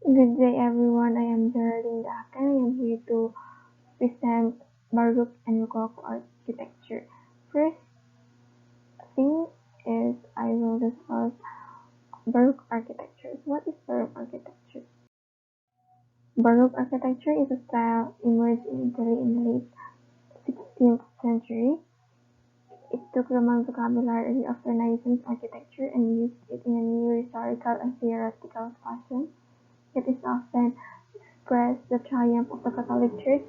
Good day everyone, I am Geraldine Dakan. I am here to present Baroque and Rococo architecture. First thing is I will discuss Baroque architecture. What is Baroque architecture? Baroque architecture is a style emerged in Italy in the late 16th century. It took Roman vocabulary of Renaissance architecture and used it in a new historical and theoretical fashion. It is often expressed the triumph of the Catholic Church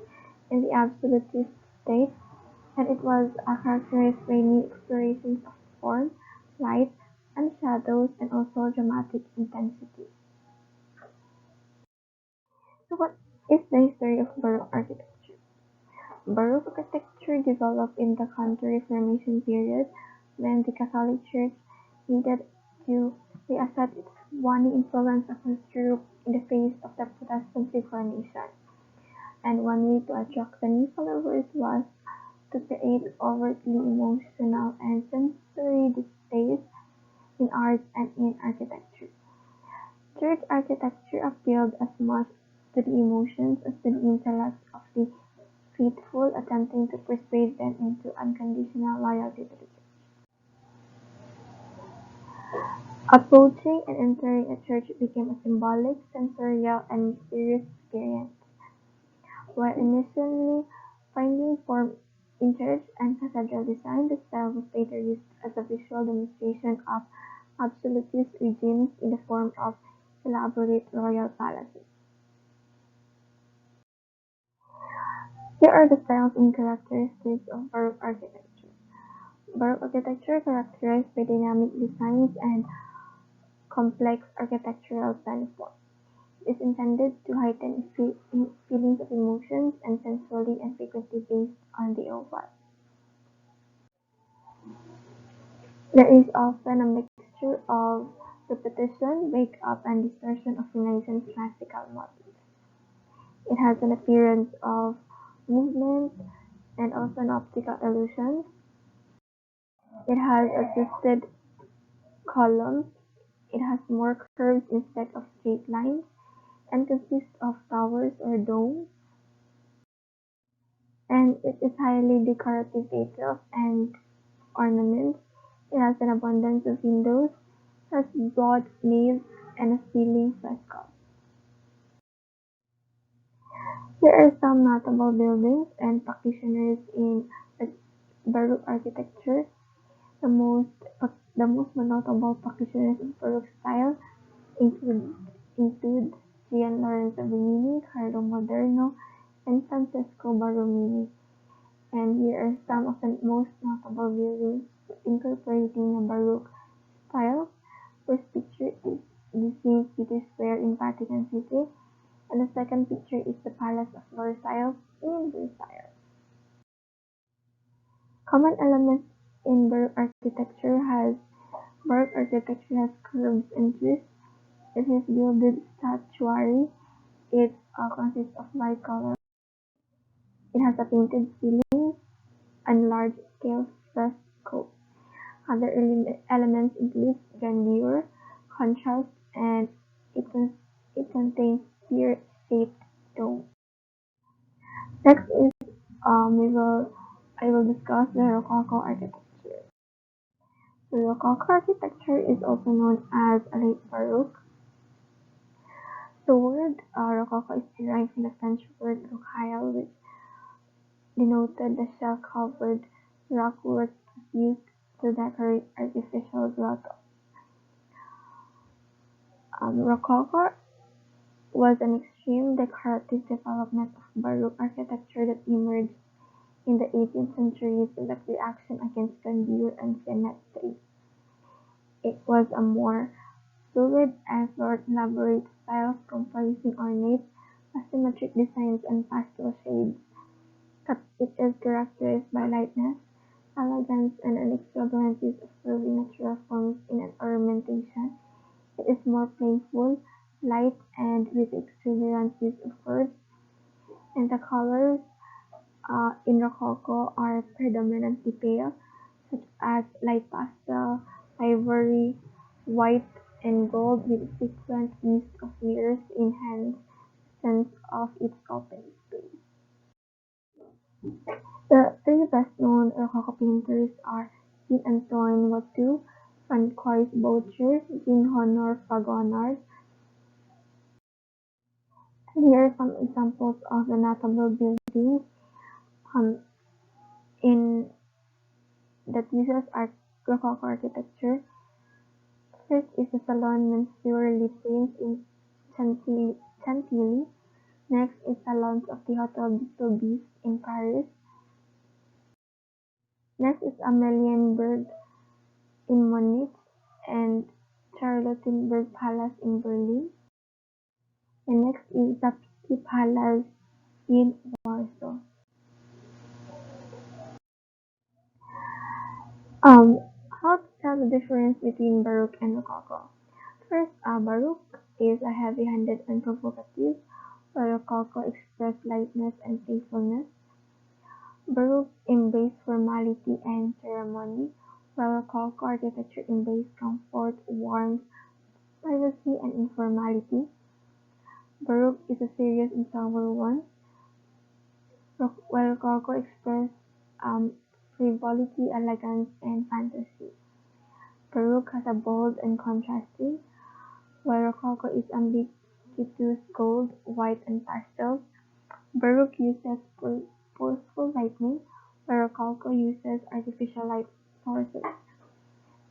in the absolutist state, and it was characterized by new explorations of form, light, and shadows, and also dramatic intensity. So what is the history of Baroque architecture? Baroque architecture developed in the Counter-Reformation period when the Catholic Church needed to reassert its waning influence across Europe in the face of the Protestant Reformation. And one way to attract the new followers was to create overtly emotional and sensory displays in art and in architecture. Church architecture appealed as much to the emotions as to the intellect of the faithful, attempting to persuade them into unconditional loyalty to the church. Approaching and entering a church became a symbolic, sensorial, and mysterious experience. While initially finding form in church and cathedral design, the style was later used as a visual demonstration of absolutist regimes in the form of elaborate royal palaces. Here are the styles and characteristics of Baroque architecture. Baroque architecture characterized by dynamic designs and complex architectural plan forms. It is intended to heighten feelings of emotions and sensuality and frequently based on the oval. There is often a mixture of repetition, wake-up, and distortion of Renaissance classical motifs. It has an appearance of movement and also an optical illusion. It has assisted columns. It has more curves instead of straight lines and consists of towers or domes. And it is highly decorative details and ornaments. It has an abundance of windows, has broad naves, and a ceiling fresco. Here are some notable buildings and practitioners in Baroque architecture. The most the most notable practitioners of Baroque style include Gian Lorenzo Bernini, Carlo Maderno, and Francesco Borromini. And here are some of the most notable buildings incorporating the Baroque style. First picture is the St. Peter's Square in Vatican City, and the second picture is the Palace of Versailles in Versailles. Common elements in Baroque architecture has curves and twists. It is gilded statuary. It consists of light color. It has a painted ceiling and large-scale frescoes. Other elements include grandeur, contrast, and it contains sphere-shaped domes. Next is I will discuss the Rococo architecture. The Rococo architecture is also known as late Baroque. The word Rococo is derived from the French word rocaille, which denoted the shell-covered rockwork used to decorate artificial grottos. Rococo was an extreme decorative development of Baroque architecture that emerged in the 18th century as a reaction against grandeur and symmetry. It was a more fluid and elaborate style comprising ornate, asymmetric designs and pastel shades. It is characterized by lightness, elegance, and an extravagant use of purely natural forms in an ornamentation. It is more playful, light, and with exuberant use of words, and the colors in Rococo are predominantly pale, such as light pastel, ivory, white, and gold with frequent use of mirrors to enhance the sense of its open space. The three best-known Rococo painters are Jean-Antoine Watteau, Francois Boucher, Jean-Honoré Fragonard, and here are some examples of the notable buildings um, in that uses Rococo architecture. First is the Salon Monsieur Le Prince in Chantilly. Next is Salons of the Hotel du Soubise in Paris. Next is Amalienburg in Munich and Charlottenburg Palace in Berlin. And next is the Pitti Palace in Warsaw. Um, how to tell the difference between Baroque and Rococo? First, Baroque is a heavy-handed and provocative, while Rococo expresses lightness and playfulness. Baroque embraced formality and ceremony, while Rococo architecture embraced comfort, warmth, privacy, and informality. Baroque is a serious and somber one, while Rococo expressed frivolity, elegance, and fantasy. Baroque has a bold and contrasting, while Rococo is ambiguous gold, white, and pastels. Baroque uses forceful lighting, while Rococo uses artificial light sources.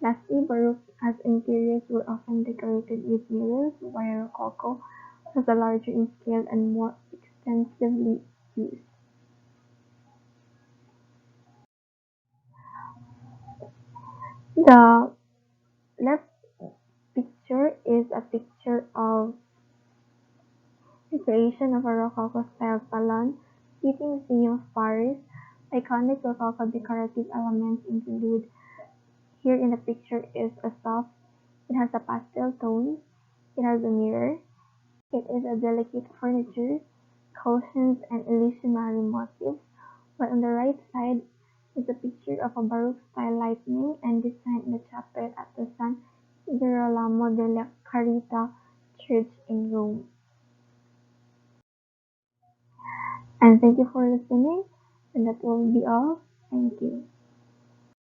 Lastly, Baroque's interiors were often decorated with mirrors, while Rococo was larger in scale and more extensively used. The left picture is a picture of the creation of a Rococo-style salon, City Museum of Paris. Iconic Rococo decorative elements include here in the picture is a soft, it has a pastel tone, it has a mirror, it is a delicate furniture, cushions and illusionary motifs, while on the right side is a picture of a Baroque style lighting and design in the chapel at the San Girolamo della Carità church in Rome. And thank you for listening, and that will be all. Thank you.